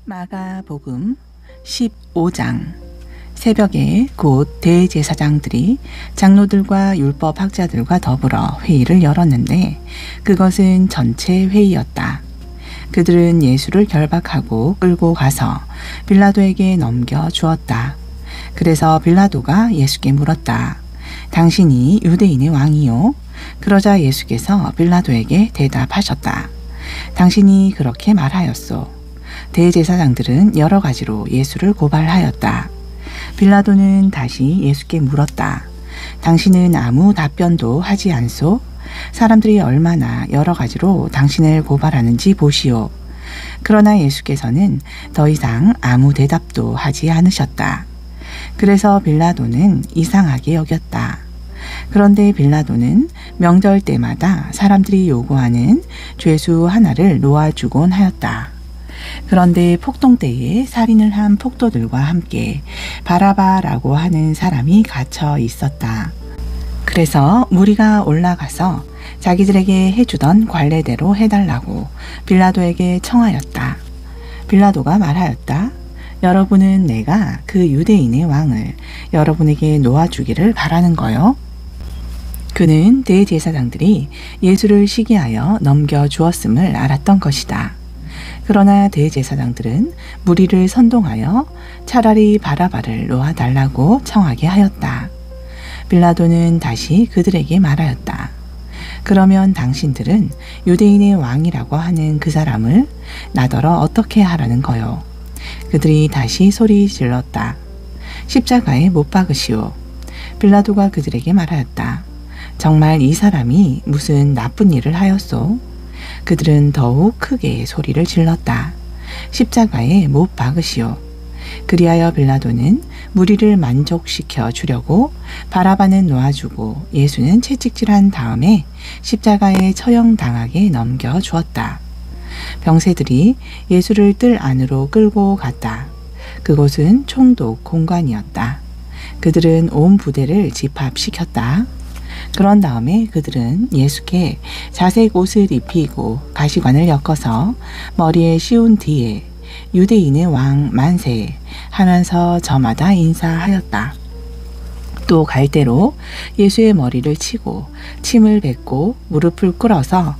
마가복음 15장. 새벽에 곧 대제사장들이 장로들과 율법학자들과 더불어 회의를 열었는데 그것은 전체 회의였다. 그들은 예수를 결박하고 끌고 가서 빌라도에게 넘겨 주었다. 그래서 빌라도가 예수께 물었다. 당신이 유대인의 왕이요? 그러자 예수께서 빌라도에게 대답하셨다. 당신이 그렇게 말하였소. 대제사장들은 여러 가지로 예수를 고발하였다. 빌라도는 다시 예수께 물었다. 당신은 아무 답변도 하지 않소? 사람들이 얼마나 여러 가지로 당신을 고발하는지 보시오. 그러나 예수께서는 더 이상 아무 대답도 하지 않으셨다. 그래서 빌라도는 이상하게 여겼다. 그런데 빌라도는 명절 때마다 사람들이 요구하는 죄수 하나를 놓아주곤 하였다. 그런데 폭동 때에 살인을 한 폭도들과 함께 바라바라고 하는 사람이 갇혀 있었다. 그래서 무리가 올라가서 자기들에게 해주던 관례대로 해달라고 빌라도에게 청하였다. 빌라도가 말하였다. 여러분은 내가 그 유대인의 왕을 여러분에게 놓아주기를 바라는 거요. 그는 대제사장들이 예수를 시기하여 넘겨주었음을 알았던 것이다. 그러나 대제사장들은 무리를 선동하여 차라리 바라바를 놓아달라고 청하게 하였다. 빌라도는 다시 그들에게 말하였다. 그러면 당신들은 유대인의 왕이라고 하는 그 사람을 나더러 어떻게 하라는 거요? 그들이 다시 소리 질렀다. 십자가에 못 박으시오. 빌라도가 그들에게 말하였다. 정말 이 사람이 무슨 나쁜 일을 하였소? 그들은 더욱 크게 소리를 질렀다. 십자가에 못 박으시오. 그리하여 빌라도는 무리를 만족시켜 주려고 바라바는 놓아주고 예수는 채찍질한 다음에 십자가에 처형당하게 넘겨 주었다. 병세들이 예수를 뜰 안으로 끌고 갔다. 그곳은 총독 공관이었다. 그들은 온 부대를 집합시켰다. 그런 다음에 그들은 예수께 자색 옷을 입히고 가시관을 엮어서 머리에 씌운 뒤에 유대인의 왕 만세 하면서 저마다 인사하였다. 또 갈대로 예수의 머리를 치고 침을 뱉고 무릎을 꿇어서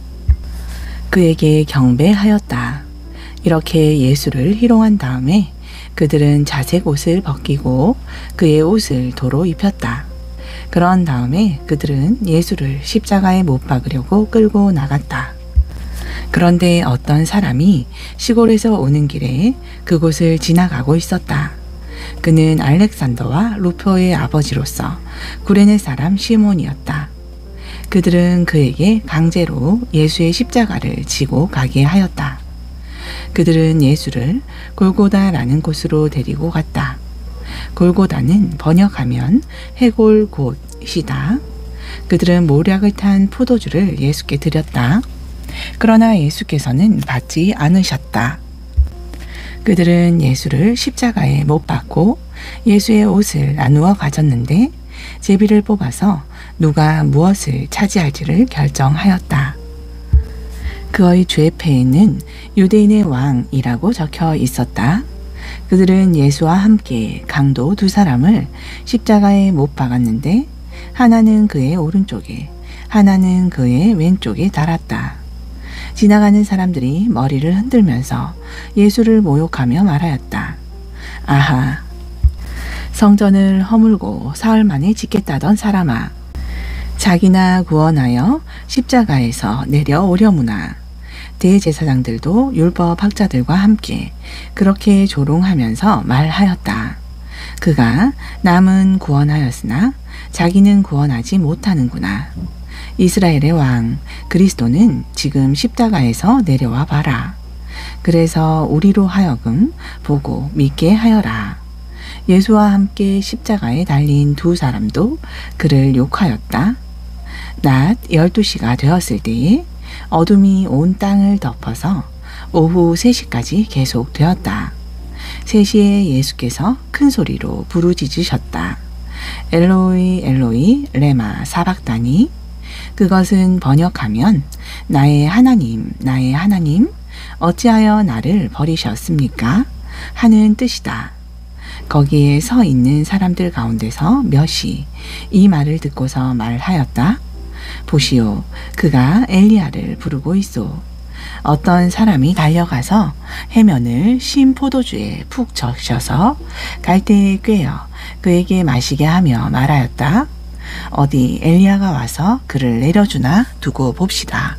그에게 경배하였다. 이렇게 예수를 희롱한 다음에 그들은 자색 옷을 벗기고 그의 옷을 도로 입혔다. 그런 다음에 그들은 예수를 십자가에 못 박으려고 끌고 나갔다. 그런데 어떤 사람이 시골에서 오는 길에 그곳을 지나가고 있었다. 그는 알렉산더와 루포의 아버지로서 구레네 사람 시몬이었다. 그들은 그에게 강제로 예수의 십자가를 지고 가게 하였다. 그들은 예수를 골고다라는 곳으로 데리고 갔다. 골고다는 번역하면 해골 곳이다. 그들은 모략을 탄 포도주를 예수께 드렸다. 그러나 예수께서는 받지 않으셨다. 그들은 예수를 십자가에 못 박고 예수의 옷을 나누어 가졌는데 제비를 뽑아서 누가 무엇을 차지할지를 결정하였다. 그의 죄패에는 유대인의 왕이라고 적혀 있었다. 그들은 예수와 함께 강도 두 사람을 십자가에 못 박았는데 하나는 그의 오른쪽에 하나는 그의 왼쪽에 달았다. 지나가는 사람들이 머리를 흔들면서 예수를 모욕하며 말하였다. 아하, 성전을 허물고 사흘 만에 짓겠다던 사람아, 자기나 구원하여 십자가에서 내려오려무나. 대제사장들도 율법학자들과 함께 그렇게 조롱하면서 말하였다. 그가 남은 구원하였으나 자기는 구원하지 못하는구나. 이스라엘의 왕 그리스도는 지금 십자가에서 내려와 봐라. 그래서 우리로 하여금 보고 믿게 하여라. 예수와 함께 십자가에 달린 두 사람도 그를 욕하였다. 낮 12시가 되었을 때에 어둠이 온 땅을 덮어서 오후 3시까지 계속되었다. 3시에 예수께서 큰 소리로 부르짖으셨다. 엘로이 엘로이 레마 사박다니. 그것은 번역하면 나의 하나님 어찌하여 나를 버리셨습니까? 하는 뜻이다. 거기에 서 있는 사람들 가운데서 몇이 이 말을 듣고서 말하였다. 보시오, 그가 엘리야를 부르고 있소. 어떤 사람이 달려가서 해면을 신 포도주에 푹 적셔서 갈대에 꿰어 그에게 마시게 하며 말하였다. 어디 엘리야가 와서 그를 내려주나 두고 봅시다.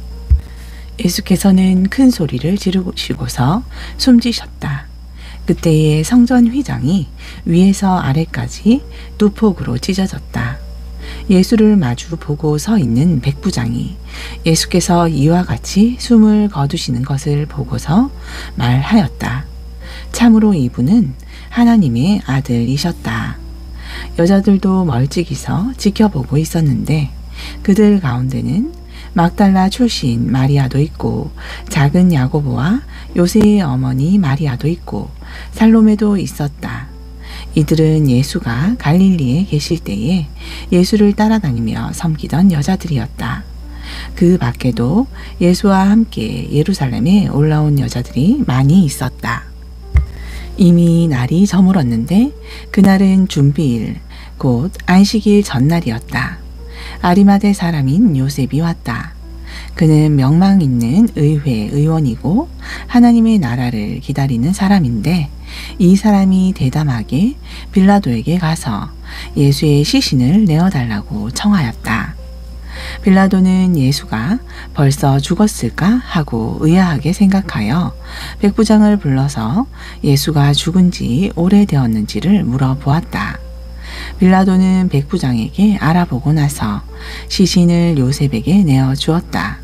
예수께서는 큰 소리를 지르시고서 숨지셨다. 그때의 성전 휘장이 위에서 아래까지 두 폭으로 찢어졌다. 예수를 마주 보고 서 있는 백부장이 예수께서 이와 같이 숨을 거두시는 것을 보고서 말하였다. 참으로 이분은 하나님의 아들이셨다. 여자들도 멀찍이서 지켜보고 있었는데 그들 가운데는 막달라 출신 마리아도 있고 작은 야고보와 요새의 어머니 마리아도 있고 살로메도 있었다. 이들은 예수가 갈릴리에 계실 때에 예수를 따라다니며 섬기던 여자들이었다. 그 밖에도 예수와 함께 예루살렘에 올라온 여자들이 많이 있었다. 이미 날이 저물었는데 그날은 준비일, 곧 안식일 전날이었다. 아리마대 사람인 요셉이 왔다. 그는 명망 있는 의회 의원이고 하나님의 나라를 기다리는 사람인데 이 사람이 대담하게 빌라도에게 가서 예수의 시신을 내어달라고 청하였다. 빌라도는 예수가 벌써 죽었을까 하고 의아하게 생각하여 백부장을 불러서 예수가 죽은 지 오래되었는지를 물어보았다. 빌라도는 백부장에게 알아보고 나서 시신을 요셉에게 내어주었다.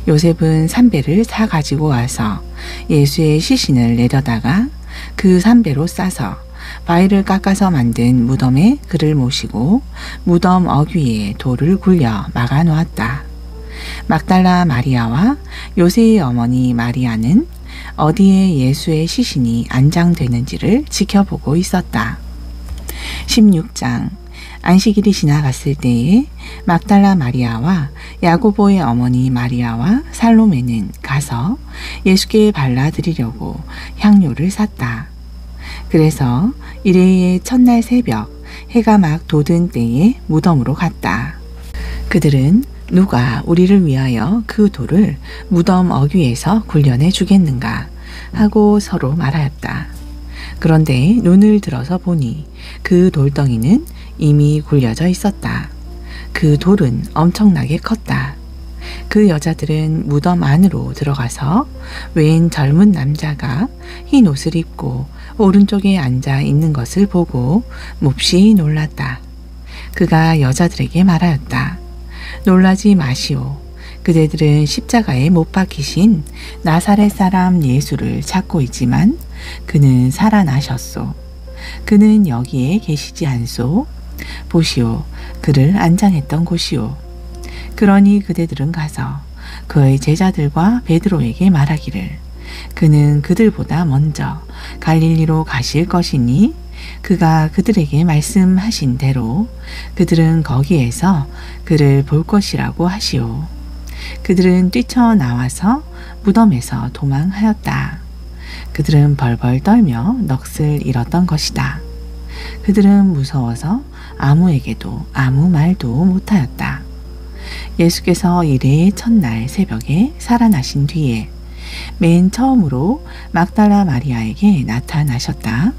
요셉은 삼배를 사 가지고 와서 예수의 시신을 내려다가 그 삼배로 싸서 바위를 깎아서 만든 무덤에 그를 모시고 무덤 어귀에 돌을 굴려 막아 놓았다. 막달라 마리아와 요새의 어머니 마리아는 어디에 예수의 시신이 안장되는지를 지켜보고 있었다. 16장. 안식일이 지나갔을 때에 막달라 마리아와 야고보의 어머니 마리아와 살로메는 가서 예수께 발라드리려고 향료를 샀다. 그래서 이레의 첫날 새벽 해가 막 돋은 때에 무덤으로 갔다. 그들은 누가 우리를 위하여 그 돌을 무덤 어귀에서 굴려내 주겠는가 하고 서로 말하였다. 그런데 눈을 들어서 보니 그 돌덩이는 이미 굴려져 있었다. 그 돌은 엄청나게 컸다. 그 여자들은 무덤 안으로 들어가서 웬 젊은 남자가 흰 옷을 입고 오른쪽에 앉아 있는 것을 보고 몹시 놀랐다. 그가 여자들에게 말하였다. 놀라지 마시오. 그대들은 십자가에 못 박히신 나사렛 사람 예수를 찾고 있지만 그는 살아나셨소. 그는 여기에 계시지 않소. 보시오. 그를 안장했던 곳이오. 그러니 그대들은 가서 그의 제자들과 베드로에게 말하기를 그는 그들보다 먼저 갈릴리로 가실 것이니 그가 그들에게 말씀하신 대로 그들은 거기에서 그를 볼 것이라고 하시오. 그들은 뛰쳐나와서 무덤에서 도망하였다. 그들은 벌벌 떨며 넋을 잃었던 것이다. 그들은 무서워서 아무에게도 아무 말도 못하였다. 예수께서 이레의 첫날 새벽에 살아나신 뒤에 맨 처음으로 막달라 마리아에게 나타나셨다.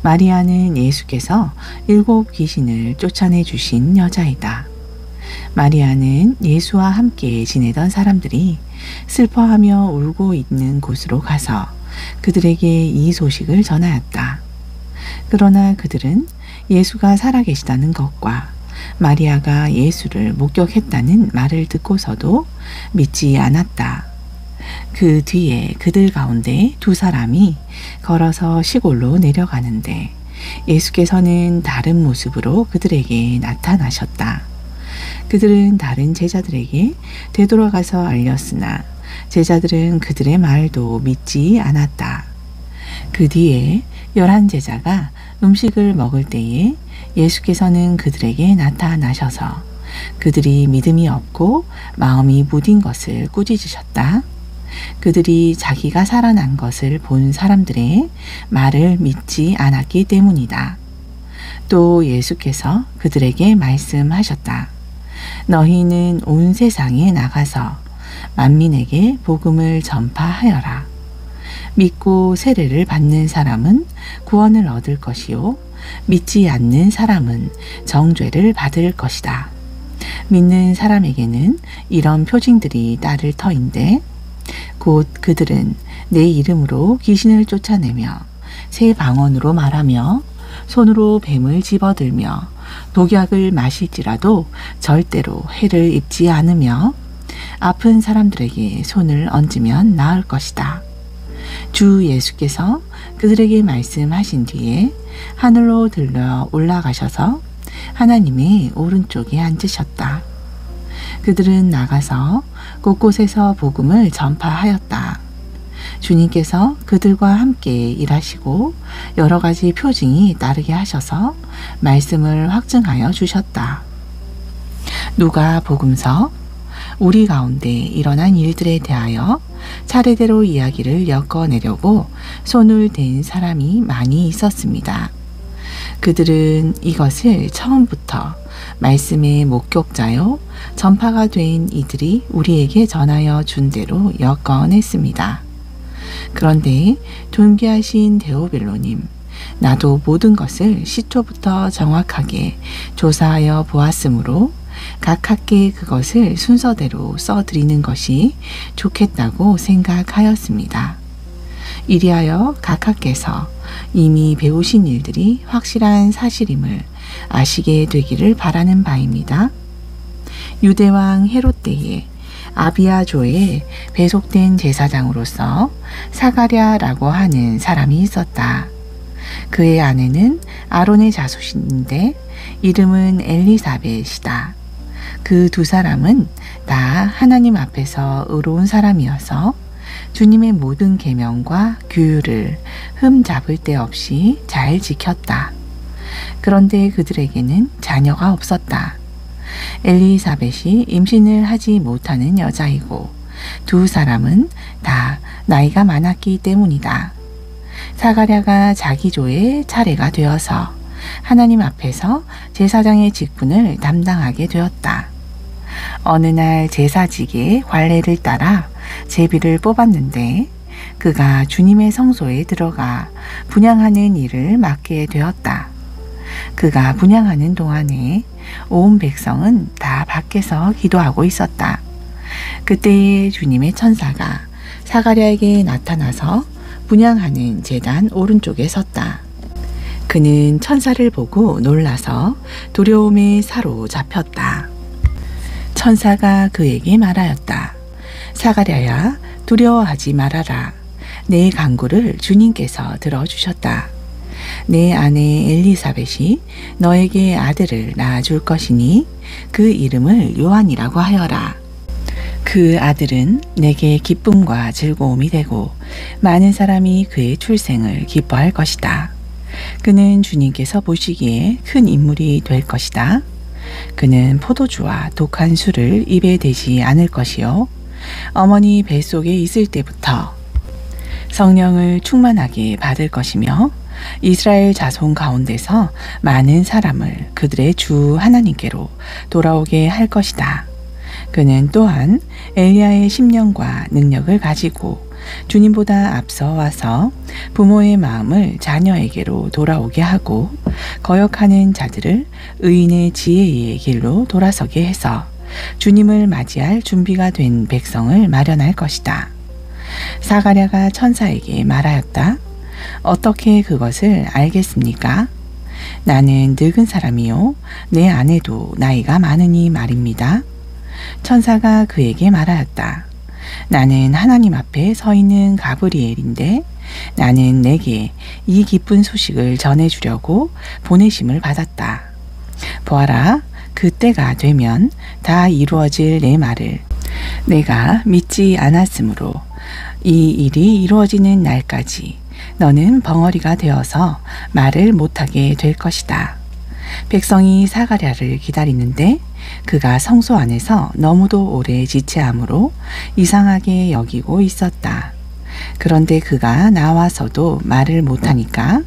마리아는 예수께서 7 귀신을 쫓아내 주신 여자이다. 마리아는 예수와 함께 지내던 사람들이 슬퍼하며 울고 있는 곳으로 가서 그들에게 이 소식을 전하였다. 그러나 그들은 예수가 살아계시다는 것과 마리아가 예수를 목격했다는 말을 듣고서도 믿지 않았다. 그 뒤에 그들 가운데 2 사람이 걸어서 시골로 내려가는데 예수께서는 다른 모습으로 그들에게 나타나셨다. 그들은 다른 제자들에게 되돌아가서 알렸으나 제자들은 그들의 말도 믿지 않았다. 그 뒤에 11 제자가 음식을 먹을 때에 예수께서는 그들에게 나타나셔서 그들이 믿음이 없고 마음이 무딘 것을 꾸짖으셨다. 그들이 자기가 살아난 것을 본 사람들의 말을 믿지 않았기 때문이다. 또 예수께서 그들에게 말씀하셨다. 너희는 온 세상에 나가서 만민에게 복음을 전파하여라. 믿고 세례를 받는 사람은 구원을 얻을 것이요 믿지 않는 사람은 정죄를 받을 것이다. 믿는 사람에게는 이런 표징들이 따를 터인데 곧 그들은 내 이름으로 귀신을 쫓아내며 새 방언으로 말하며 손으로 뱀을 집어들며 독약을 마실지라도 절대로 해를 입지 않으며 아픈 사람들에게 손을 얹으면 나을 것이다. 주 예수께서 그들에게 말씀하신 뒤에 하늘로 들려 올라가셔서 하나님의 오른쪽에 앉으셨다. 그들은 나가서 곳곳에서 복음을 전파하였다. 주님께서 그들과 함께 일하시고 여러 가지 표징이 따르게 하셔서 말씀을 확증하여 주셨다. 누가복음서. 우리 가운데 일어난 일들에 대하여 차례대로 이야기를 엮어내려고 손을 댄 사람이 많이 있었습니다. 그들은 이것을 처음부터 말씀의 목격자요 전파가 된 이들이 우리에게 전하여 준 대로 엮어냈습니다. 그런데 존귀하신 데오빌로님, 나도 모든 것을 시초부터 정확하게 조사하여 보았으므로 각하께 그것을 순서대로 써드리는 것이 좋겠다고 생각하였습니다. 이리하여 각하께서 이미 배우신 일들이 확실한 사실임을 아시게 되기를 바라는 바입니다. 유대왕 헤롯 때에 아비아조에 배속된 제사장으로서 사가랴라고 하는 사람이 있었다. 그의 아내는 아론의 자손인데 이름은 엘리사벳이다. 그 두 사람은 다 하나님 앞에서 의로운 사람이어서 주님의 모든 계명과 규율을 흠잡을 데 없이 잘 지켰다. 그런데 그들에게는 자녀가 없었다. 엘리사벳이 임신을 하지 못하는 여자이고 두 사람은 다 나이가 많았기 때문이다. 사가랴가 자기 조의 차례가 되어서 하나님 앞에서 제사장의 직분을 담당하게 되었다. 어느 날 제사직의 관례를 따라 제비를 뽑았는데 그가 주님의 성소에 들어가 분향하는 일을 맡게 되었다. 그가 분향하는 동안에 온 백성은 다 밖에서 기도하고 있었다. 그때에 주님의 천사가 사가랴에게 나타나서 분향하는 제단 오른쪽에 섰다. 그는 천사를 보고 놀라서 두려움에 사로잡혔다. 천사가 그에게 말하였다. 사가랴야, 두려워하지 말아라. 내 간구를 주님께서 들어주셨다. 내 아내 엘리사벳이 너에게 아들을 낳아줄 것이니 그 이름을 요한이라고 하여라. 그 아들은 내게 기쁨과 즐거움이 되고 많은 사람이 그의 출생을 기뻐할 것이다. 그는 주님께서 보시기에 큰 인물이 될 것이다. 그는 포도주와 독한 술을 입에 대지 않을 것이요 어머니 뱃속에 있을 때부터 성령을 충만하게 받을 것이며 이스라엘 자손 가운데서 많은 사람을 그들의 주 하나님께로 돌아오게 할 것이다. 그는 또한 엘리야의 심령과 능력을 가지고 주님보다 앞서 와서 부모의 마음을 자녀에게로 돌아오게 하고 거역하는 자들을 의인의 지혜의 길로 돌아서게 해서 주님을 맞이할 준비가 된 백성을 마련할 것이다. 사가랴가 천사에게 말하였다. 어떻게 그것을 알겠습니까? 나는 늙은 사람이요 내 아내도 나이가 많으니 말입니다. 천사가 그에게 말하였다. 나는 하나님 앞에 서 있는 가브리엘인데 나는 내게 이 기쁜 소식을 전해주려고 보내심을 받았다. 보아라, 그때가 되면 다 이루어질 내 말을 내가 믿지 않았으므로 이 일이 이루어지는 날까지 너는 벙어리가 되어서 말을 못하게 될 것이다. 백성이 사가랴를 기다리는데 그가 성소 안에서 너무도 오래 지체함으로 이상하게 여기고 있었다. 그런데 그가 나와서도 말을 못하니까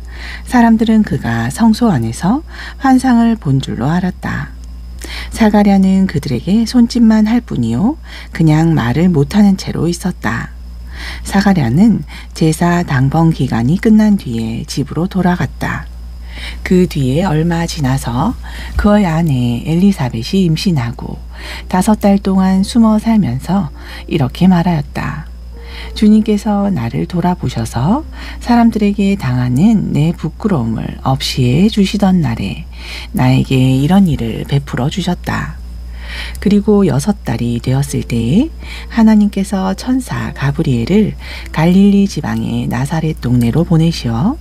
사람들은 그가 성소 안에서 환상을 본 줄로 알았다. 사가랴는 그들에게 손짓만 할 뿐이요 그냥 말을 못하는 채로 있었다. 사가랴는 제사 당번 기간이 끝난 뒤에 집으로 돌아갔다. 그 뒤에 얼마 지나서 그의 아내 엘리사벳이 임신하고 5달 동안 숨어 살면서 이렇게 말하였다. 주님께서 나를 돌아보셔서 사람들에게 당하는 내 부끄러움을 없이 해 주시던 날에 나에게 이런 일을 베풀어 주셨다. 그리고 6달이 되었을 때에 하나님께서 천사 가브리엘을 갈릴리 지방의 나사렛 동네로 보내시어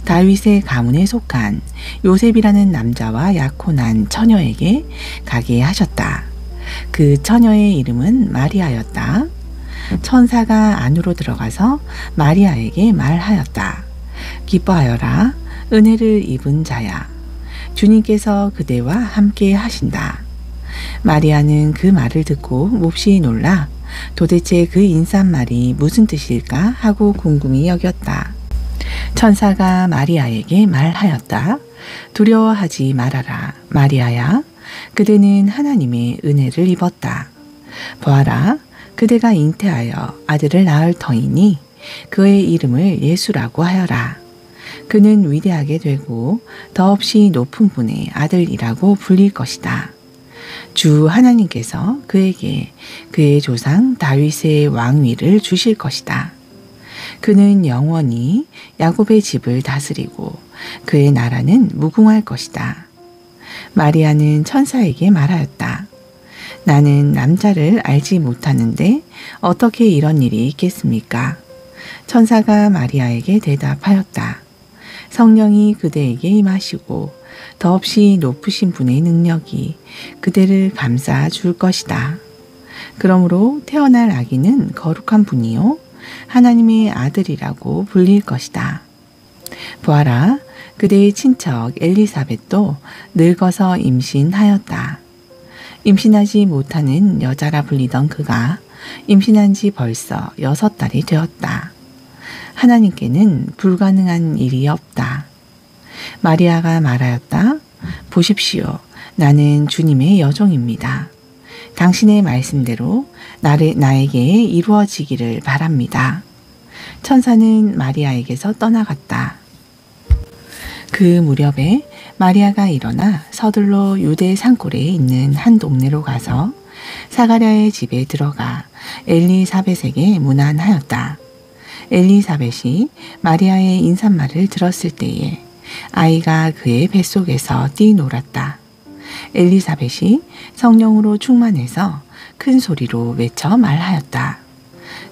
다윗의 가문에 속한 요셉이라는 남자와 약혼한 처녀에게 가게 하셨다. 그 처녀의 이름은 마리아였다. 천사가 안으로 들어가서 마리아에게 말하였다. 기뻐하여라. 은혜를 입은 자야. 주님께서 그대와 함께 하신다. 마리아는 그 말을 듣고 몹시 놀라 도대체 그 인사말이 무슨 뜻일까 하고 궁금히 여겼다. 천사가 마리아에게 말하였다. 두려워하지 말아라. 마리아야. 그대는 하나님의 은혜를 입었다. 보아라. 그대가 잉태하여 아들을 낳을 터이니 그의 이름을 예수라고 하여라. 그는 위대하게 되고 더없이 높은 분의 아들이라고 불릴 것이다. 주 하나님께서 그에게 그의 조상 다윗의 왕위를 주실 것이다. 그는 영원히 야곱의 집을 다스리고 그의 나라는 무궁할 것이다. 마리아는 천사에게 말하였다. 나는 남자를 알지 못하는데 어떻게 이런 일이 있겠습니까? 천사가 마리아에게 대답하였다. 성령이 그대에게 임하시고 더없이 높으신 분의 능력이 그대를 감싸 줄 것이다. 그러므로 태어날 아기는 거룩한 분이요 하나님의 아들이라고 불릴 것이다. 보아라, 그대의 친척 엘리사벳도 늙어서 임신하였다. 임신하지 못하는 여자라 불리던 그가 임신한 지 벌써 6달이 되었다. 하나님께는 불가능한 일이 없다. 마리아가 말하였다. 보십시오. 나는 주님의 여종입니다. 당신의 말씀대로 나에게 이루어지기를 바랍니다. 천사는 마리아에게서 떠나갔다. 그 무렵에 마리아가 일어나 서둘러 유대 산골에 있는 한 동네로 가서 사가랴의 집에 들어가 엘리사벳에게 문안하였다. 엘리사벳이 마리아의 인사말을 들었을 때에 아이가 그의 뱃속에서 뛰놀았다. 엘리사벳이 성령으로 충만해서 큰 소리로 외쳐 말하였다.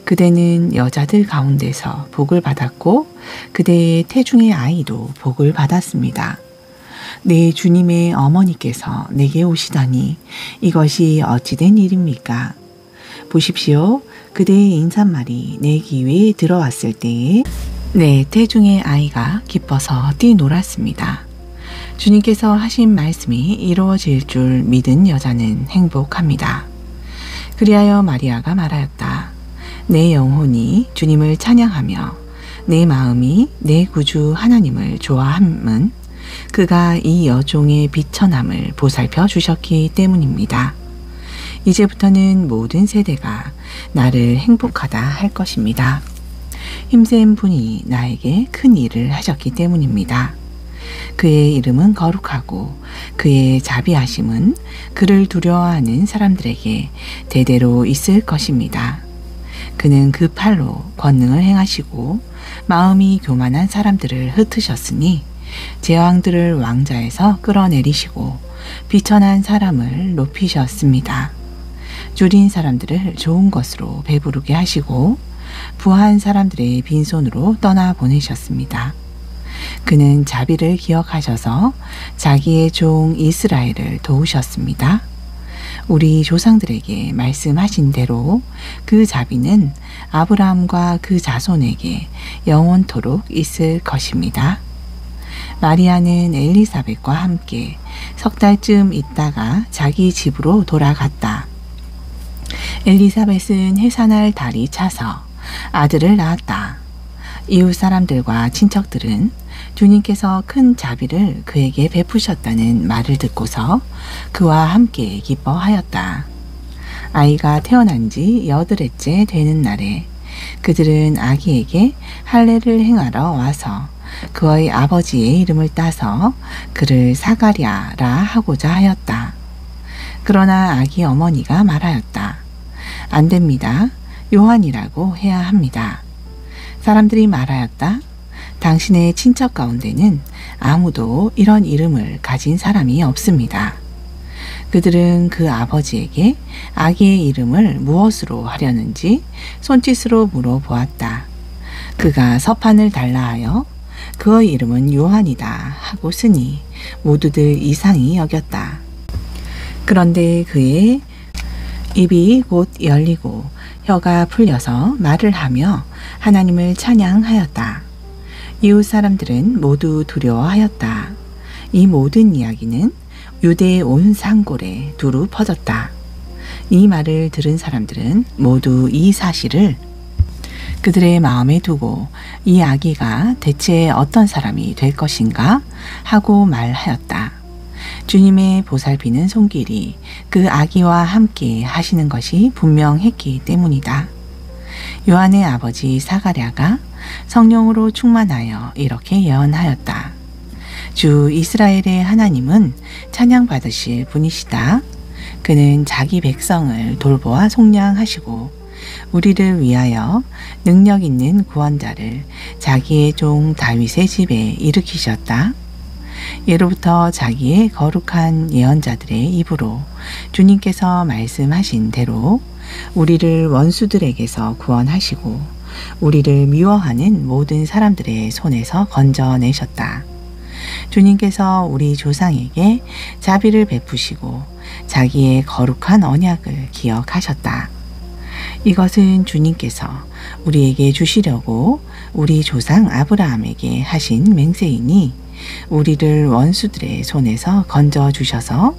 그대는 여자들 가운데서 복을 받았고 그대의 태중의 아이도 복을 받았습니다. 내 주님의 어머니께서 내게 오시다니 이것이 어찌된 일입니까? 보십시오. 그대의 인사말이 내 귀에 들어왔을 때에 내 태중의 아이가 기뻐서 뛰놀았습니다. 주님께서 하신 말씀이 이루어질 줄 믿은 여자는 행복합니다. 그리하여 마리아가 말하였다. 내 영혼이 주님을 찬양하며 내 마음이 내 구주 하나님을 좋아함은 그가 이 여종의 비천함을 보살펴 주셨기 때문입니다. 이제부터는 모든 세대가 나를 행복하다 할 것입니다. 힘센 분이 나에게 큰 일을 하셨기 때문입니다. 그의 이름은 거룩하고 그의 자비하심은 그를 두려워하는 사람들에게 대대로 있을 것입니다. 그는 그 팔로 권능을 행하시고 마음이 교만한 사람들을 흩으셨으니 제왕들을 왕자에서 끌어내리시고 비천한 사람을 높이셨습니다. 줄인 사람들을 좋은 것으로 배부르게 하시고 부한 사람들의 빈손으로 떠나보내셨습니다. 그는 자비를 기억하셔서 자기의 종 이스라엘을 도우셨습니다. 우리 조상들에게 말씀하신 대로 그 자비는 아브라함과 그 자손에게 영원토록 있을 것입니다. 마리아는 엘리사벳과 함께 석 달쯤 있다가 자기 집으로 돌아갔다. 엘리사벳은 해산할 달이 차서 아들을 낳았다. 이웃 사람들과 친척들은 주님께서 큰 자비를 그에게 베푸셨다는 말을 듣고서 그와 함께 기뻐하였다. 아이가 태어난 지 8회째 되는 날에 그들은 아기에게 할례를 행하러 와서 그의 아버지의 이름을 따서 그를 사가랴라 하고자 하였다. 그러나 아기 어머니가 말하였다. 안 됩니다. 요한이라고 해야 합니다. 사람들이 말하였다. 당신의 친척 가운데는 아무도 이런 이름을 가진 사람이 없습니다. 그들은 그 아버지에게 아기의 이름을 무엇으로 하려는지 손짓으로 물어보았다. 그가 서판을 달라 하여 그의 이름은 요한이다 하고 쓰니 모두들 이상히 여겼다. 그런데 그의 입이 곧 열리고 혀가 풀려서 말을 하며 하나님을 찬양하였다. 이웃 사람들은 모두 두려워하였다. 이 모든 이야기는 유대의 온 산골에 두루 퍼졌다. 이 말을 들은 사람들은 모두 이 사실을 그들의 마음에 두고 이 아기가 대체 어떤 사람이 될 것인가 하고 말하였다. 주님의 보살피는 손길이 그 아기와 함께 하시는 것이 분명했기 때문이다. 요한의 아버지 사가랴가 성령으로 충만하여 이렇게 예언하였다. 주 이스라엘의 하나님은 찬양받으실 분이시다. 그는 자기 백성을 돌보아 속량하시고 우리를 위하여 능력 있는 구원자를 자기의 종 다윗의 집에 일으키셨다. 예로부터 자기의 거룩한 예언자들의 입으로 주님께서 말씀하신 대로 우리를 원수들에게서 구원하시고 우리를 미워하는 모든 사람들의 손에서 건져내셨다. 주님께서 우리 조상에게 자비를 베푸시고 자기의 거룩한 언약을 기억하셨다. 이것은 주님께서 우리에게 주시려고 우리 조상 아브라함에게 하신 맹세이니 우리를 원수들의 손에서 건져주셔서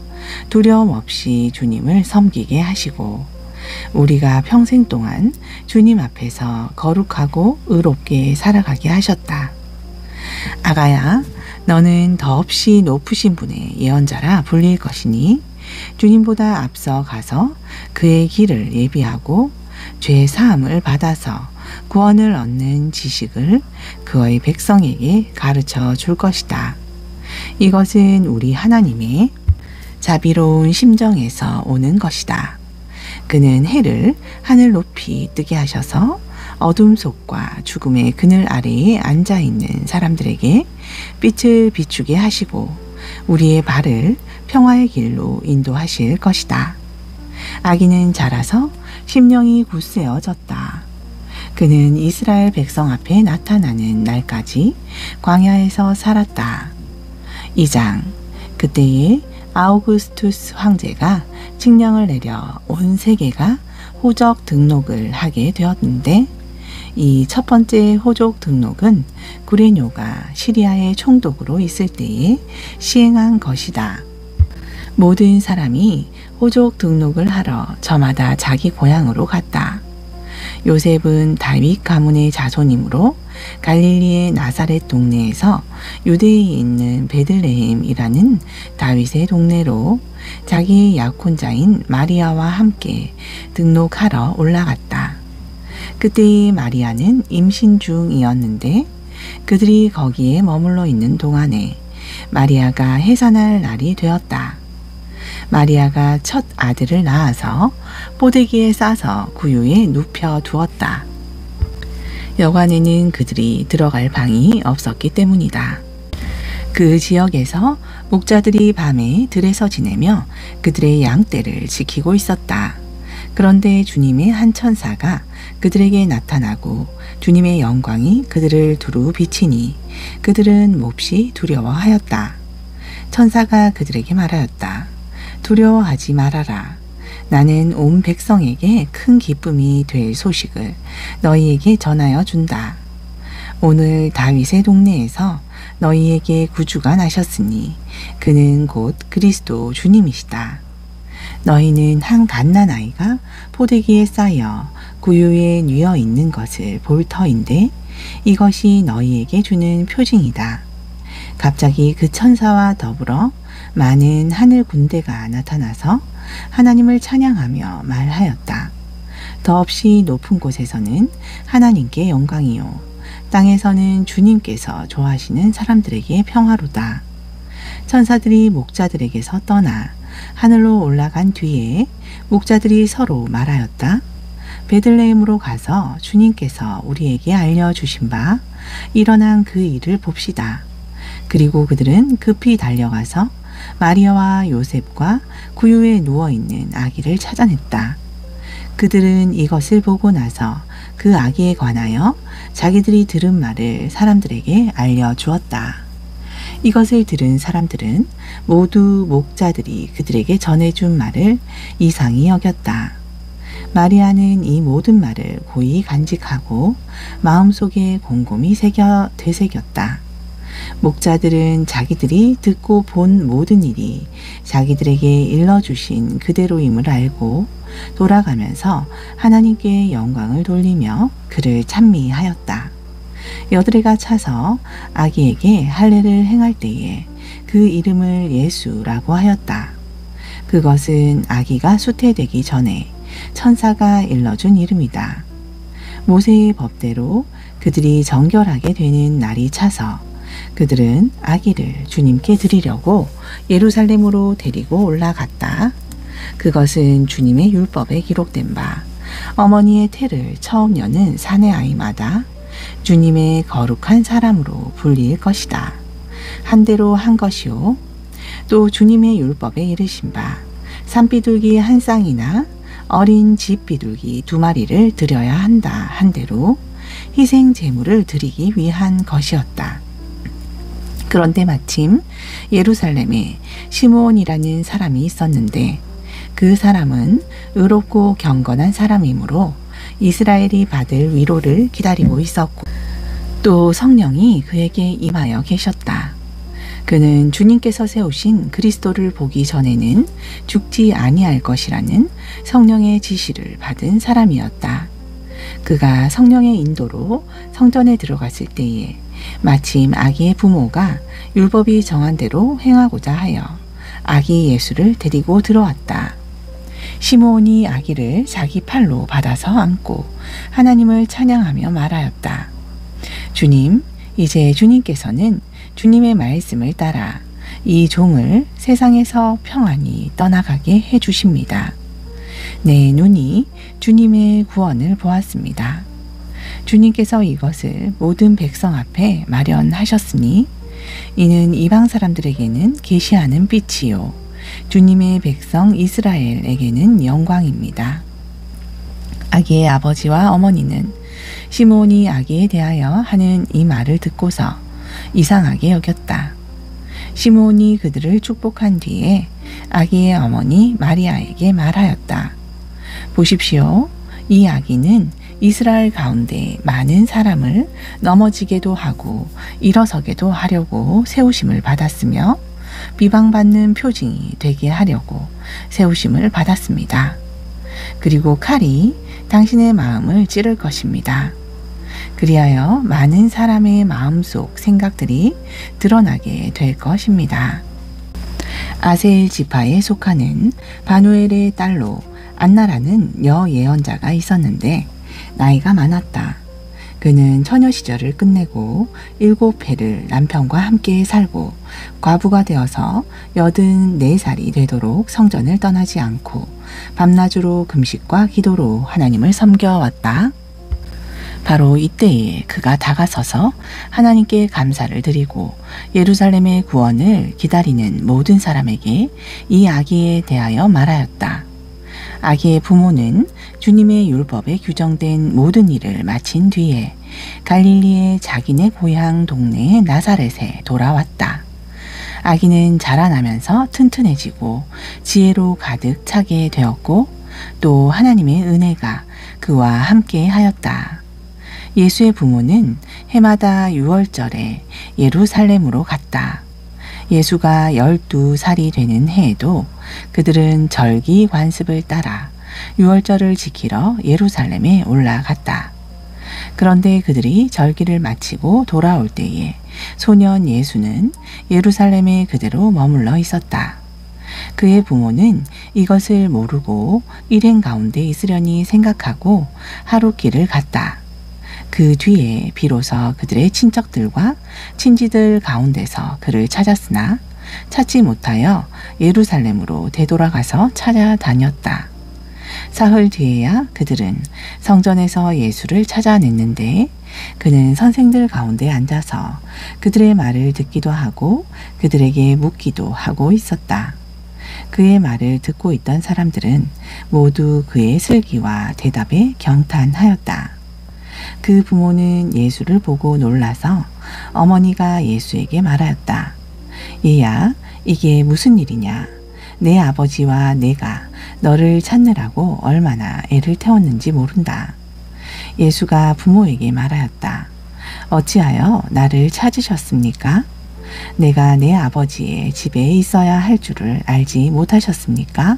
두려움 없이 주님을 섬기게 하시고 우리가 평생 동안 주님 앞에서 거룩하고 의롭게 살아가게 하셨다. 아가야, 너는 더없이 높으신 분의 예언자라 불릴 것이니 주님보다 앞서 가서 그의 길을 예비하고 죄 사함을 받아서 구원을 얻는 지식을 그의 백성에게 가르쳐 줄 것이다. 이것은 우리 하나님의 자비로운 심정에서 오는 것이다. 그는 해를 하늘 높이 뜨게 하셔서 어둠 속과 죽음의 그늘 아래에 앉아 있는 사람들에게 빛을 비추게 하시고 우리의 발을 평화의 길로 인도하실 것이다. 아기는 자라서 심령이 굳세어졌다. 그는 이스라엘 백성 앞에 나타나는 날까지 광야에서 살았다. 2장. 그때에 아우구스투스 황제가 칙령을 내려 온 세계가 호적 등록을 하게 되었는데 이 첫 번째 호적 등록은 구레뇨가 시리아의 총독으로 있을 때에 시행한 것이다. 모든 사람이 호적 등록을 하러 저마다 자기 고향으로 갔다. 요셉은 다윗 가문의 자손이므로 갈릴리의 나사렛 동네에서 유대에 있는 베들레헴이라는 다윗의 동네로 자기의 약혼자인 마리아와 함께 등록하러 올라갔다. 그때의 마리아는 임신 중이었는데 그들이 거기에 머물러 있는 동안에 마리아가 해산할 날이 되었다. 마리아가 첫 아들을 낳아서 포대기에 싸서 구유에 눕혀 두었다. 여관에는 그들이 들어갈 방이 없었기 때문이다. 그 지역에서 목자들이 밤에 들에서 지내며 그들의 양떼를 지키고 있었다. 그런데 주님의 한 천사가 그들에게 나타나고 주님의 영광이 그들을 두루 비치니 그들은 몹시 두려워하였다. 천사가 그들에게 말하였다. 두려워하지 말아라. 나는 온 백성에게 큰 기쁨이 될 소식을 너희에게 전하여 준다. 오늘 다윗의 동네에서 너희에게 구주가 나셨으니 그는 곧 그리스도 주님이시다. 너희는 한 갓난아이가 포대기에 쌓여 구유에 뉘어 있는 것을 볼 터인데 이것이 너희에게 주는 표징이다. 갑자기 그 천사와 더불어 많은 하늘 군대가 나타나서 하나님을 찬양하며 말하였다. 더없이 높은 곳에서는 하나님께 영광이요 땅에서는 주님께서 좋아하시는 사람들에게 평화로다. 천사들이 목자들에게서 떠나 하늘로 올라간 뒤에 목자들이 서로 말하였다. 베들레헴으로 가서 주님께서 우리에게 알려주신 바 일어난 그 일을 봅시다. 그리고 그들은 급히 달려가서 마리아와 요셉과 구유에 누워있는 아기를 찾아냈다. 그들은 이것을 보고 나서 그 아기에 관하여 자기들이 들은 말을 사람들에게 알려주었다. 이것을 들은 사람들은 모두 목자들이 그들에게 전해준 말을 이상히 여겼다. 마리아는 이 모든 말을 고이 간직하고 마음속에 곰곰이 되새겼다. 목자들은 자기들이 듣고 본 모든 일이 자기들에게 일러주신 그대로임을 알고 돌아가면서 하나님께 영광을 돌리며 그를 찬미하였다. 여드레가 차서 아기에게 할례를 행할 때에 그 이름을 예수라고 하였다. 그것은 아기가 수태되기 전에 천사가 일러준 이름이다. 모세의 법대로 그들이 정결하게 되는 날이 차서 그들은 아기를 주님께 드리려고 예루살렘으로 데리고 올라갔다. 그것은 주님의 율법에 기록된 바 어머니의 태를 처음 여는 사내 아이마다 주님의 거룩한 사람으로 불릴 것이다. 한 대로 한 것이요. 또 주님의 율법에 이르신 바 산비둘기 한 쌍이나 어린 집비둘기 2마리를 드려야 한다 한 대로 희생 제물을 드리기 위한 것이었다. 그런데 마침 예루살렘에 시므온이라는 사람이 있었는데 그 사람은 의롭고 경건한 사람이므로 이스라엘이 받을 위로를 기다리고 있었고 또 성령이 그에게 임하여 계셨다. 그는 주님께서 세우신 그리스도를 보기 전에는 죽지 아니할 것이라는 성령의 지시를 받은 사람이었다. 그가 성령의 인도로 성전에 들어갔을 때에 마침 아기의 부모가 율법이 정한 대로 행하고자 하여 아기 예수를 데리고 들어왔다. 시므온이 아기를 자기 팔로 받아서 안고 하나님을 찬양하며 말하였다. 주님, 이제 주님께서는 주님의 말씀을 따라 이 종을 세상에서 평안히 떠나가게 해주십니다. 내 눈이 주님의 구원을 보았습니다. 주님께서 이것을 모든 백성 앞에 마련하셨으니 이는 이방 사람들에게는 계시하는 빛이요 주님의 백성 이스라엘에게는 영광입니다. 아기의 아버지와 어머니는 시므온이 아기에 대하여 하는 이 말을 듣고서 이상하게 여겼다. 시므온이 그들을 축복한 뒤에 아기의 어머니 마리아에게 말하였다. 보십시오. 이 아기는 이스라엘 가운데 많은 사람을 넘어지게도 하고 일어서게도 하려고 세우심을 받았으며 비방받는 표징이 되게 하려고 세우심을 받았습니다. 그리고 칼이 당신의 마음을 찌를 것입니다. 그리하여 많은 사람의 마음속 생각들이 드러나게 될 것입니다. 아셀 지파에 속하는 바누엘의 딸로 안나라는 여예언자가 있었는데 나이가 많았다. 그는 처녀 시절을 끝내고 7해를 남편과 함께 살고 과부가 되어서 84살이 되도록 성전을 떠나지 않고 밤낮으로 금식과 기도로 하나님을 섬겨왔다. 바로 이때에 그가 다가서서 하나님께 감사를 드리고 예루살렘의 구원을 기다리는 모든 사람에게 이 아기에 대하여 말하였다. 아기의 부모는 주님의 율법에 규정된 모든 일을 마친 뒤에 갈릴리의 자기네 고향 동네 나사렛에 돌아왔다. 아기는 자라나면서 튼튼해지고 지혜로 가득 차게 되었고 또 하나님의 은혜가 그와 함께 하였다. 예수의 부모는 해마다 유월절에 예루살렘으로 갔다. 예수가 12살이 되는 해에도 그들은 절기 관습을 따라 유월절을 지키러 예루살렘에 올라갔다. 그런데 그들이 절기를 마치고 돌아올 때에 소년 예수는 예루살렘에 그대로 머물러 있었다. 그의 부모는 이것을 모르고 일행 가운데 있으려니 생각하고 하룻길을 갔다. 그 뒤에 비로소 그들의 친척들과 친지들 가운데서 그를 찾았으나 찾지 못하여 예루살렘으로 되돌아가서 찾아다녔다. 사흘 뒤에야 그들은 성전에서 예수를 찾아냈는데 그는 선생들 가운데 앉아서 그들의 말을 듣기도 하고 그들에게 묻기도 하고 있었다. 그의 말을 듣고 있던 사람들은 모두 그의 슬기와 대답에 경탄하였다. 그 부모는 예수를 보고 놀라서 어머니가 예수에게 말하였다. 얘야, 이게 무슨 일이냐? 내 아버지와 내가 너를 찾느라고 얼마나 애를 태웠는지 모른다. 예수가 부모에게 말하였다. 어찌하여 나를 찾으셨습니까? 내가 내 아버지의 집에 있어야 할 줄을 알지 못하셨습니까?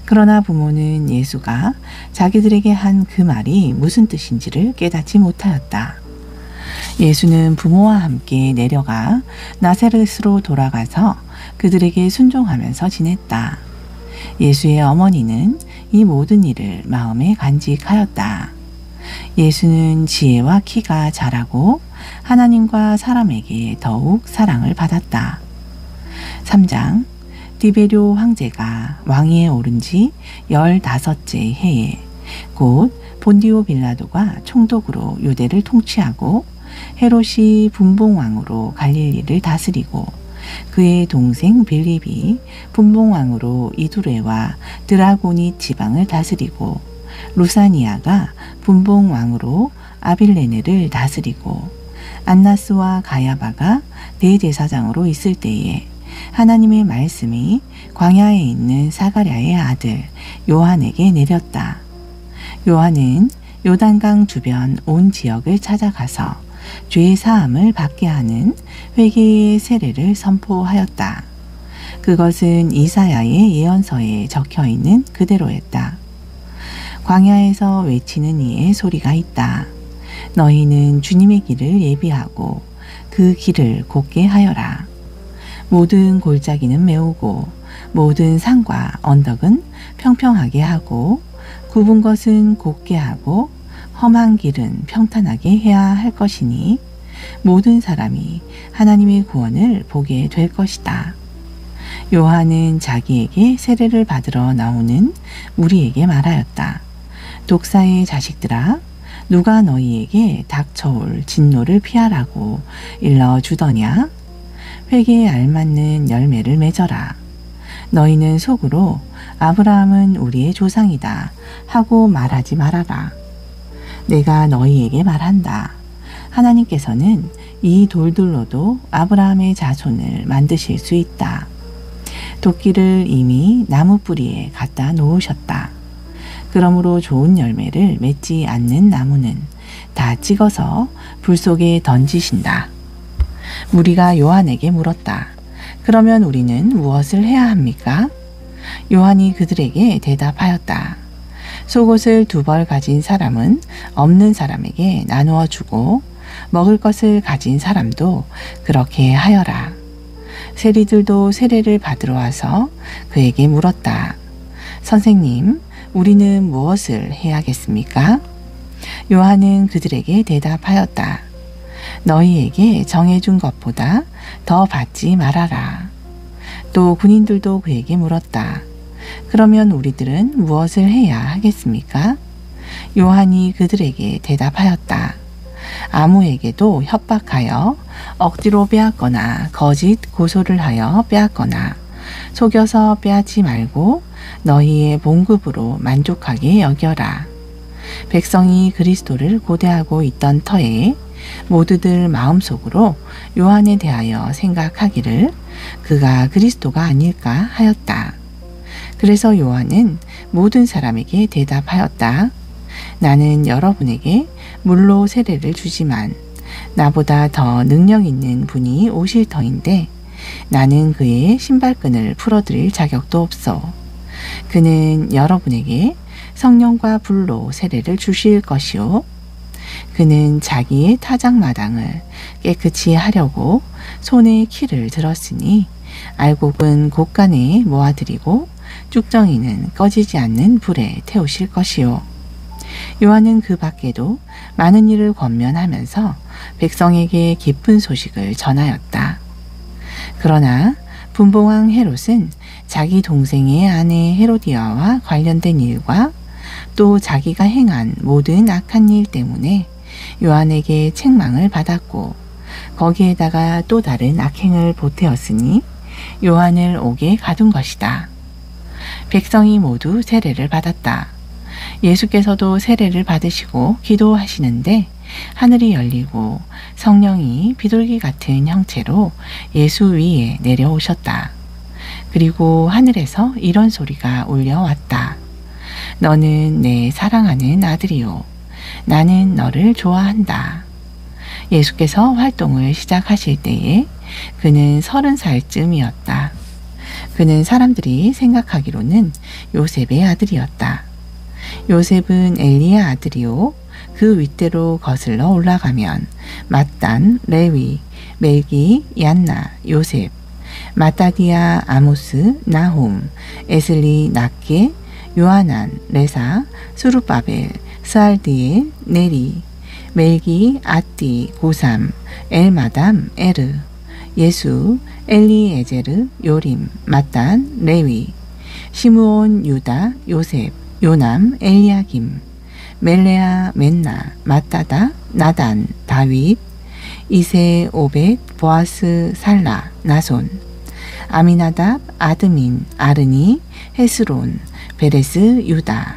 그러나 부모는 예수가 자기들에게 한 그 말이 무슨 뜻인지를 깨닫지 못하였다. 예수는 부모와 함께 내려가 나사렛으로 돌아가서 그들에게 순종하면서 지냈다. 예수의 어머니는 이 모든 일을 마음에 간직하였다. 예수는 지혜와 키가 자라고 하나님과 사람에게 더욱 사랑을 받았다. 3장 디베료 황제가 왕위에 오른 지 15째 해에 곧 본디오 빌라도가 총독으로 유대를 통치하고 헤롯이 분봉왕으로 갈릴리를 다스리고 그의 동생 빌립이 분봉왕으로 이두레와 드라고니 지방을 다스리고 루사니아가 분봉왕으로 아빌레네를 다스리고 안나스와 가야바가 대제사장으로 있을 때에 하나님의 말씀이 광야에 있는 사가랴의 아들 요한에게 내렸다. 요한은 요단강 주변 온 지역을 찾아가서 죄 사함을 받게 하는 회개의 세례를 선포하였다. 그것은 이사야의 예언서에 적혀 있는 그대로였다. 광야에서 외치는 이의 소리가 있다. 너희는 주님의 길을 예비하고 그 길을 곧게 하여라. 모든 골짜기는 메우고 모든 산과 언덕은 평평하게 하고 굽은 것은 곧게 하고 험한 길은 평탄하게 해야 할 것이니 모든 사람이 하나님의 구원을 보게 될 것이다. 요한은 자기에게 세례를 받으러 나오는 무리에게 말하였다. 독사의 자식들아, 누가 너희에게 닥쳐올 진노를 피하라고 일러주더냐? 회개에 알맞는 열매를 맺어라. 너희는 속으로 아브라함은 우리의 조상이다 하고 말하지 말아라. 내가 너희에게 말한다. 하나님께서는 이 돌들로도 아브라함의 자손을 만드실 수 있다. 도끼를 이미 나무 뿌리에 갖다 놓으셨다. 그러므로 좋은 열매를 맺지 않는 나무는 다 찍어서 불 속에 던지신다. 무리가 요한에게 물었다. 그러면 우리는 무엇을 해야 합니까? 요한이 그들에게 대답하였다. 속옷을 2벌 가진 사람은 없는 사람에게 나누어 주고 먹을 것을 가진 사람도 그렇게 하여라. 세리들도 세례를 받으러 와서 그에게 물었다. 선생님, 우리는 무엇을 해야겠습니까? 요한은 그들에게 대답하였다. 너희에게 정해준 것보다 더 받지 말아라. 또 군인들도 그에게 물었다. 그러면 우리들은 무엇을 해야 하겠습니까? 요한이 그들에게 대답하였다. 아무에게도 협박하여 억지로 빼앗거나 거짓 고소를 하여 빼앗거나 속여서 빼앗지 말고 너희의 봉급으로 만족하게 여겨라. 백성이 그리스도를 고대하고 있던 터에 모두들 마음속으로 요한에 대하여 생각하기를 그가 그리스도가 아닐까 하였다. 그래서 요한은 모든 사람에게 대답하였다. 나는 여러분에게 물로 세례를 주지만 나보다 더 능력 있는 분이 오실 터인데 나는 그의 신발끈을 풀어드릴 자격도 없어. 그는 여러분에게 성령과 불로 세례를 주실 것이요. 그는 자기의 타작마당을 깨끗이 하려고 손에 키를 들었으니 알곡은 곳간에 모아드리고 쭉정이는 꺼지지 않는 불에 태우실 것이요. 요한은 그 밖에도 많은 일을 권면하면서 백성에게 기쁜 소식을 전하였다. 그러나 분봉왕 헤롯은 자기 동생의 아내 헤로디아와 관련된 일과 또 자기가 행한 모든 악한 일 때문에 요한에게 책망을 받았고 거기에다가 또 다른 악행을 보태었으니 요한을 옥에 가둔 것이다. 백성이 모두 세례를 받았다. 예수께서도 세례를 받으시고 기도하시는데 하늘이 열리고 성령이 비둘기 같은 형체로 예수 위에 내려오셨다. 그리고 하늘에서 이런 소리가 울려왔다. 너는 내 사랑하는 아들이요. 나는 너를 좋아한다. 예수께서 활동을 시작하실 때에 그는 30살쯤이었다. 그는 사람들이 생각하기로는 요셉의 아들이었다. 요셉은 엘리의 아들이요. 그 윗대로 거슬러 올라가면 mat단, 레위, 멜기, 얀나, 요셉, 마따디아, 아모스, 나홈, 에슬리, 낫게, 요하난, 레사, 수룹바벨, 스알디엘, 네리, 멜기, 아띠, 고삼, 엘마담, 에르, 예수, 엘리에제르, 요림, mat단, 레위, 시므온, 유다, 요셉, 요남, 엘리야김, 멜레아, 맨나, 마따다, 나단, 다윗, 이세, 오벳, 보아스, 살라, 나손, 아미나답, 아드민, 아르니, 헤스론, 베레스, 유다,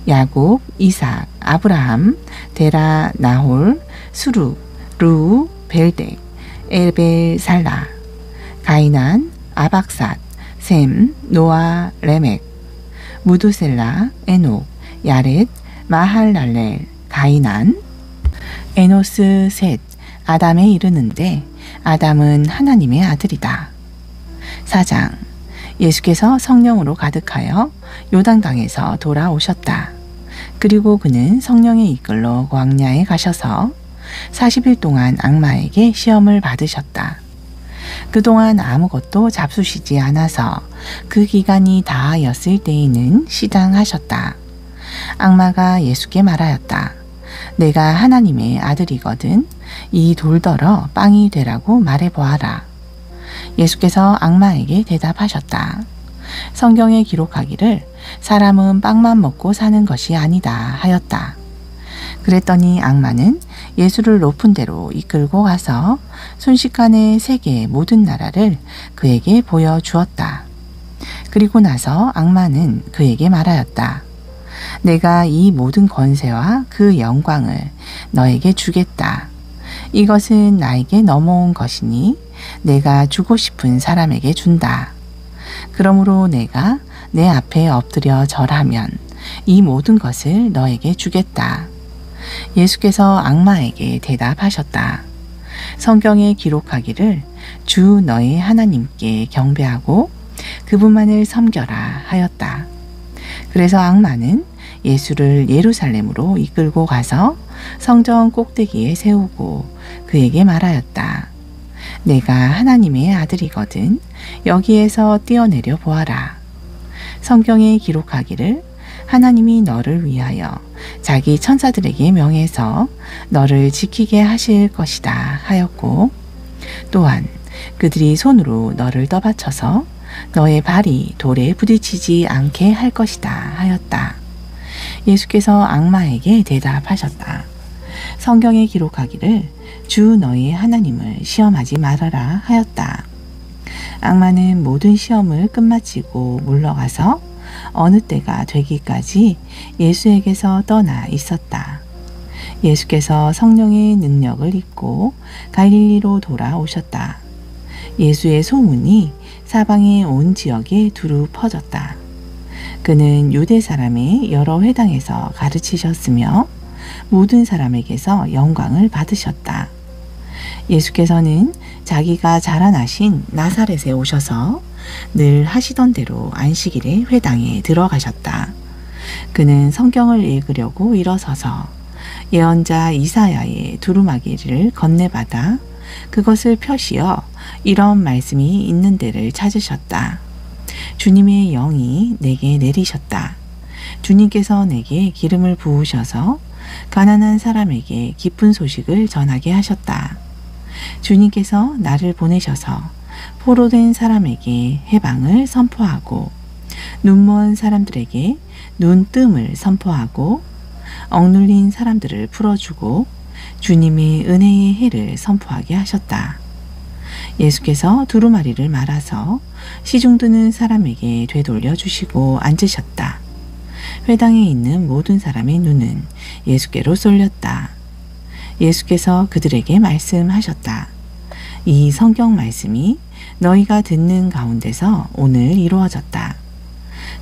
야곱, 이삭, 아브라함, 데라, 나홀, 수룩, 루, 벨덱, 엘벨, 살라, 가이난, 아박삿, 셈, 노아, 레멕, 무두셀라, 에녹, 야렛, 마할랄렐, 가이난, 에노스, 셋, 아담에 이르는데 아담은 하나님의 아들이다. 4장. 예수께서 성령으로 가득하여 요단강에서 돌아오셨다. 그리고 그는 성령에 이끌러 광야에 가셔서 40일 동안 악마에게 시험을 받으셨다. 그동안 아무것도 잡수시지 않아서 그 기간이 다하였을 때에는 시장하셨다. 악마가 예수께 말하였다. 내가 하나님의 아들이거든 이 돌더러 빵이 되라고 말해보아라. 예수께서 악마에게 대답하셨다. 성경에 기록하기를 사람은 빵만 먹고 사는 것이 아니다 하였다. 그랬더니 악마는 예수를 높은 데로 이끌고 가서 순식간에 세계의 모든 나라를 그에게 보여주었다. 그리고 나서 악마는 그에게 말하였다. 내가 이 모든 권세와 그 영광을 너에게 주겠다. 이것은 나에게 넘어온 것이니 내가 주고 싶은 사람에게 준다. 그러므로 내가 내 앞에 엎드려 절하면 이 모든 것을 너에게 주겠다. 예수께서 악마에게 대답하셨다. 성경에 기록하기를 주 너의 하나님께 경배하고 그분만을 섬겨라 하였다. 그래서 악마는 예수를 예루살렘으로 이끌고 가서 성전 꼭대기에 세우고 그에게 말하였다. 내가 하나님의 아들이거든 여기에서 뛰어내려 보아라. 성경에 기록하기를 하나님이 너를 위하여 자기 천사들에게 명해서 너를 지키게 하실 것이다 하였고 또한 그들이 손으로 너를 떠받쳐서 너의 발이 돌에 부딪히지 않게 할 것이다 하였다. 예수께서 악마에게 대답하셨다. 성경에 기록하기를 주 너희 하나님을 시험하지 말아라 하였다. 악마는 모든 시험을 끝마치고 물러가서 어느 때가 되기까지 예수에게서 떠나 있었다. 예수께서 성령의 능력을 입고 갈릴리로 돌아오셨다. 예수의 소문이 사방의 온 지역에 두루 퍼졌다. 그는 유대 사람의 여러 회당에서 가르치셨으며 모든 사람에게서 영광을 받으셨다. 예수께서는 자기가 자라나신 나사렛에 오셔서 늘 하시던 대로 안식일에 회당에 들어가셨다. 그는 성경을 읽으려고 일어서서 예언자 이사야의 두루마기를 건네받아 그것을 펴시어 이런 말씀이 있는 데를 찾으셨다. 주님의 영이 내게 내리셨다. 주님께서 내게 기름을 부으셔서 가난한 사람에게 기쁜 소식을 전하게 하셨다. 주님께서 나를 보내셔서 포로된 사람에게 해방을 선포하고 눈먼 사람들에게 눈뜸을 선포하고 억눌린 사람들을 풀어주고 주님의 은혜의 해를 선포하게 하셨다. 예수께서 두루마리를 말아서 시중드는 사람에게 되돌려 주시고 앉으셨다. 회당에 있는 모든 사람의 눈은 예수께로 쏠렸다. 예수께서 그들에게 말씀하셨다. 이 성경 말씀이 너희가 듣는 가운데서 오늘 이루어졌다.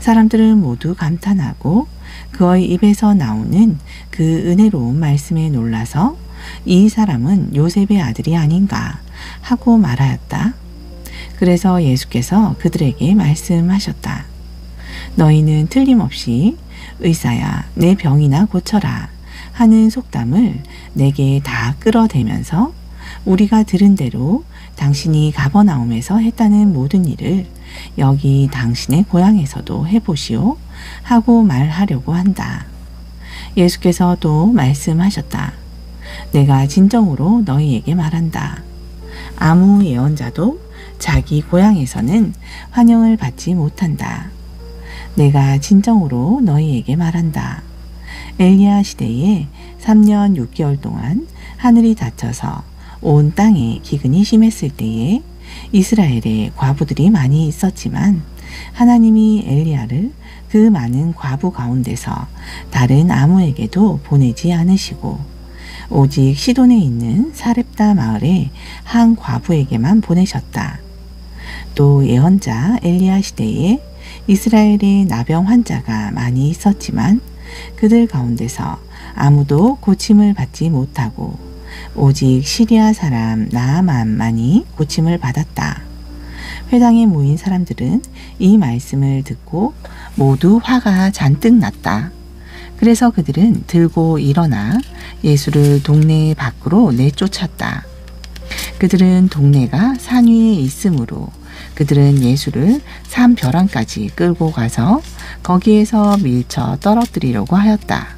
사람들은 모두 감탄하고 그의 입에서 나오는 그 은혜로운 말씀에 놀라서 이 사람은 요셉의 아들이 아닌가 하고 말하였다. 그래서 예수께서 그들에게 말씀하셨다. 너희는 틀림없이 의사야 내 병이나 고쳐라 하는 속담을 내게 다 끌어대면서 우리가 들은 대로 당신이 가버나움에서 했다는 모든 일을 여기 당신의 고향에서도 해보시오 하고 말하려고 한다. 예수께서 또 말씀하셨다. 내가 진정으로 너희에게 말한다. 아무 예언자도 자기 고향에서는 환영을 받지 못한다. 내가 진정으로 너희에게 말한다. 엘리야 시대에 3년 6개월 동안 하늘이 닫혀서 온 땅에 기근이 심했을 때에 이스라엘에 과부들이 많이 있었지만 하나님이 엘리야를 그 많은 과부 가운데서 다른 아무에게도 보내지 않으시고 오직 시돈에 있는 사렙다 마을의 한 과부에게만 보내셨다. 또 예언자 엘리야 시대에 이스라엘에 나병 환자가 많이 있었지만 그들 가운데서 아무도 고침을 받지 못하고 오직 시리아 사람 나아만만이 고침을 받았다. 회당에 모인 사람들은 이 말씀을 듣고 모두 화가 잔뜩 났다. 그래서 그들은 들고 일어나 예수를 동네 밖으로 내쫓았다. 그들은 동네가 산 위에 있으므로 그들은 예수를 산 벼랑까지 끌고 가서 거기에서 밀쳐 떨어뜨리려고 하였다.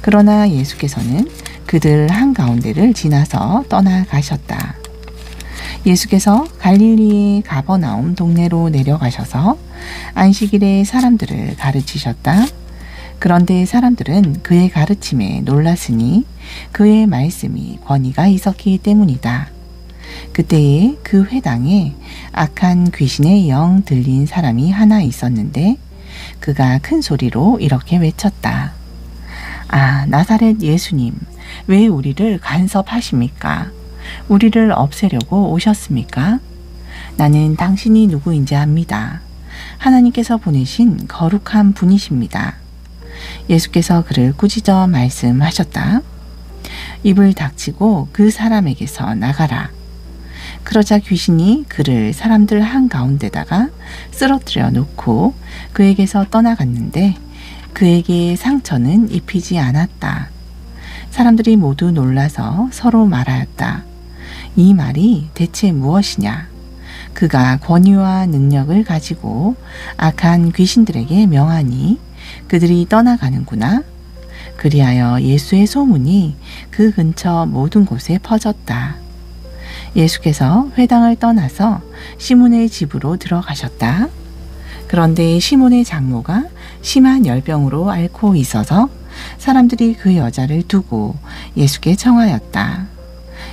그러나 예수께서는 그들 한가운데를 지나서 떠나가셨다. 예수께서 갈릴리의 가버나움 동네로 내려가셔서 안식일에 사람들을 가르치셨다. 그런데 사람들은 그의 가르침에 놀랐으니 그의 말씀이 권위가 있었기 때문이다. 그때에 그 회당에 악한 귀신의 영 들린 사람이 하나 있었는데 그가 큰 소리로 이렇게 외쳤다. 아, 나사렛 예수님, 왜 우리를 간섭하십니까? 우리를 없애려고 오셨습니까? 나는 당신이 누구인지 압니다. 하나님께서 보내신 거룩한 분이십니다. 예수께서 그를 꾸짖어 말씀하셨다. 입을 닥치고 그 사람에게서 나가라. 그러자 귀신이 그를 사람들 한가운데다가 쓰러뜨려 놓고 그에게서 떠나갔는데 그에게 상처는 입히지 않았다. 사람들이 모두 놀라서 서로 말하였다. 이 말이 대체 무엇이냐? 그가 권위와 능력을 가지고 악한 귀신들에게 명하니 그들이 떠나가는구나. 그리하여 예수의 소문이 그 근처 모든 곳에 퍼졌다. 예수께서 회당을 떠나서 시몬의 집으로 들어가셨다. 그런데 시몬의 장모가 심한 열병으로 앓고 있어서 사람들이 그 여자를 두고 예수께 청하였다.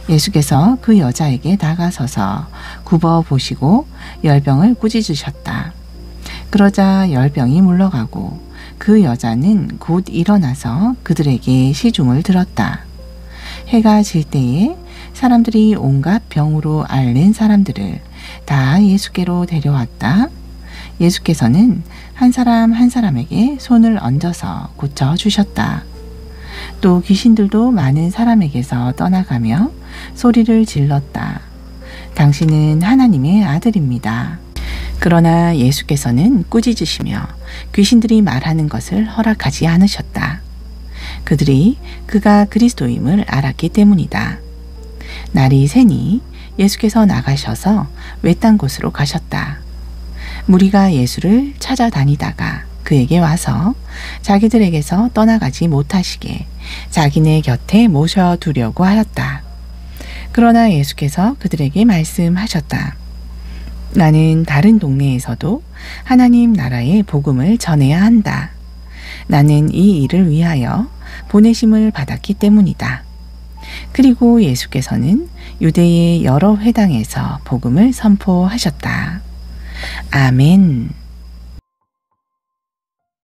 예수께서 그 여자에게 다가서서 굽어 보시고 열병을 꾸짖으셨다. 그러자 열병이 물러가고 그 여자는 곧 일어나서 그들에게 시중을 들었다. 해가 질 때에 사람들이 온갖 병으로 앓는 사람들을 다 예수께로 데려왔다. 예수께서는 한 사람 한 사람에게 손을 얹어서 고쳐주셨다. 또 귀신들도 많은 사람에게서 떠나가며 소리를 질렀다. 당신은 하나님의 아들입니다. 그러나 예수께서는 꾸짖으시며 귀신들이 말하는 것을 허락하지 않으셨다. 그들이 그가 그리스도임을 알았기 때문이다. 날이 새니 예수께서 나가셔서 외딴 곳으로 가셨다. 무리가 예수를 찾아다니다가 그에게 와서 자기들에게서 떠나가지 못하시게 자기네 곁에 모셔두려고 하였다. 그러나 예수께서 그들에게 말씀하셨다. 나는 다른 동네에서도 하나님 나라의 복음을 전해야 한다. 나는 이 일을 위하여 보내심을 받았기 때문이다. 그리고 예수께서는 유대의 여러 회당에서 복음을 선포하셨다. 아멘.